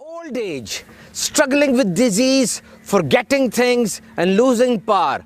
Old age, struggling with disease, forgetting things and losing power.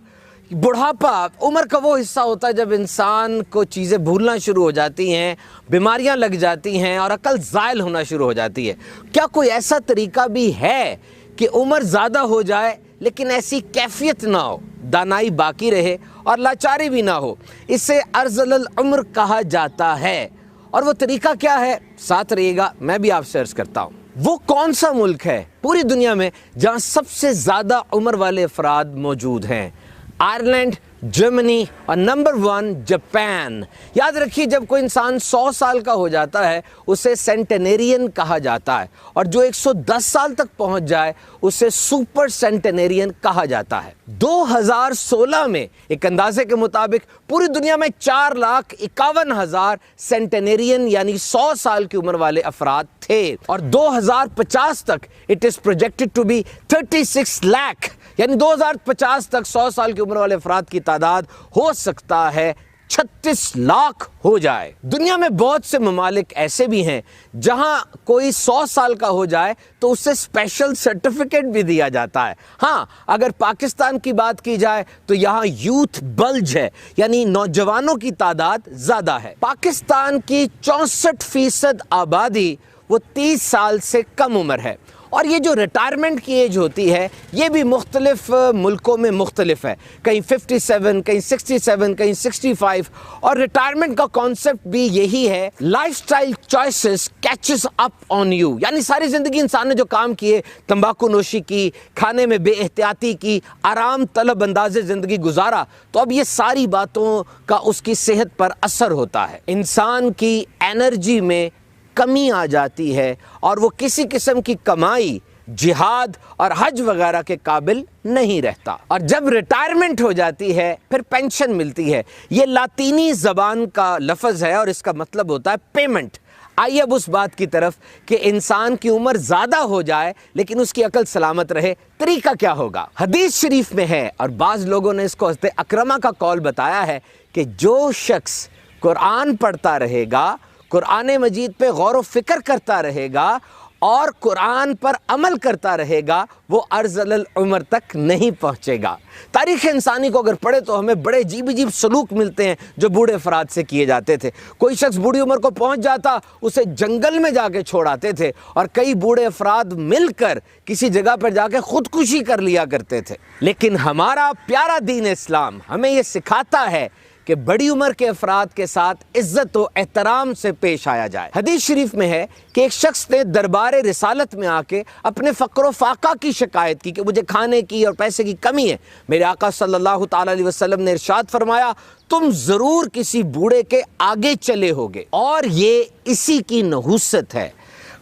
बुढ़ापा उम्र का वो हिस्सा होता है जब इंसान को चीज़ें भूलना शुरू हो जाती हैं, बीमारियां लग जाती हैं और अकल ज़ायल होना शुरू हो जाती है। क्या कोई ऐसा तरीका भी है कि उम्र ज़्यादा हो जाए लेकिन ऐसी कैफियत ना हो, दानाई बाकी रहे और लाचारी भी ना हो? इसे अर्ज़ल उम्र कहा जाता है। और वो तरीका क्या है? साथ रहिएगा, मैं भी आपसे अर्ज़ करता हूँ। वो कौन सा मुल्क है पूरी दुनिया में जहाँ सबसे ज़्यादा उम्र वाले अफराद मौजूद हैं? आयरलैंड, जर्मनी और नंबर 1 जापान। याद रखिए, जब कोई इंसान 100 साल का हो जाता है उसे सेंटेनेरियन कहा जाता है, और जो 110 साल तक पहुंच जाए उसे सुपर सेंटेनेरियन कहा जाता है। 2016 में एक अंदाजे के मुताबिक पूरी दुनिया में 4,51,000 सेंटेनेरियन यानी 100 साल की उम्र वाले अफराद थे, और 2050 तक it is projected to be 36 lakh, यानी 2050 तक 100 साल की उम्र वाले अफराद की तादाद हो सकता है 36 लाख हो जाए। दुनिया में बहुत से ममालिक ऐसे भी हैं जहां कोई 100 साल का हो जाए तो उससे स्पेशल सर्टिफिकेट भी दिया जाता है। हाँ, अगर पाकिस्तान की बात की जाए तो यहाँ यूथ बल्ज है, यानी नौजवानों की तादाद ज्यादा है। पाकिस्तान की 64% आबादी वो 30 साल से कम उम्र है, और ये जो रिटायरमेंट की एज होती है ये भी मुख्तलिफ मुल्कों में मुख्तलिफ है। कहीं 57, कहीं 67, कहीं 65, और रिटायरमेंट का कॉन्सेप्ट भी यही है, lifestyle choices catches up on you, यानी सारी ज़िंदगी इंसान ने जो काम किए, तंबाकू नोशी की, खाने में बेएहतियाती की, आराम तलब अंदाज़े ज़िंदगी गुजारा, तो अब ये सारी बातों का उसकी सेहत पर असर होता है। इंसान की एनर्जी में कमी आ जाती है और वो किसी किस्म की कमाई, जिहाद और हज वगैरह के काबिल नहीं रहता। और जब रिटायरमेंट हो जाती है फिर पेंशन मिलती है। ये लातीनी ज़बान का लफ्ज़ है और इसका मतलब होता है पेमेंट। आइए अब उस बात की तरफ कि इंसान की उम्र ज़्यादा हो जाए लेकिन उसकी अकल सलामत रहे, तरीका क्या होगा? हदीस शरीफ में है, और बाज़ लोगों ने इसको हज़रत अकरमा का कौल बताया है, कि जो शख्स कुरान पढ़ता रहेगा, कुरान मजीद पे गौर व फिक्र करता रहेगा और कुरान पर अमल करता रहेगा, वो अर्ज़ल उम्र तक नहीं पहुँचेगा। तारीख़ इंसानी को अगर पढ़े तो हमें बड़े अजीब अजीब सलूक मिलते हैं जो बूढ़े अफराद से किए जाते थे। कोई शख्स बूढ़ी उम्र को पहुँच जाता, उसे जंगल में जाके छोड़ आते थे, और कई बूढ़े अफराद मिलकर किसी जगह पर जाके खुदकुशी कर लिया करते थे। लेकिन हमारा प्यारा दीन इस्लाम हमें ये सिखाता है कि बड़ी उम्र के अफराद के साथ इज्जत व एहतराम से पेश आया जाए। हदीस शरीफ में है कि एक शख्स ने दरबार रिसालत में आके अपने फ़क्र व फाका की शिकायत की कि मुझे खाने की और पैसे की कमी है। मेरे आका सल्लल्लाहु ताला अलैहि वसल्लम ने इरशाद फरमाया, तुम ज़रूर किसी बूढ़े के आगे चले होगे, और ये इसी की नहुसत है।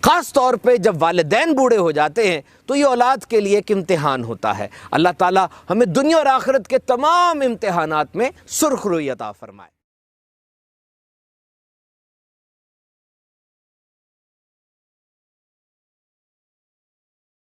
ख़ास तौर पे जब वालिदैन बूढ़े हो जाते हैं तो ये औलाद के लिए एक इम्तिहान होता है। अल्लाह ताला हमें दुनिया और आखिरत के तमाम इम्तिहानात में सुरखरुई अता फरमाए।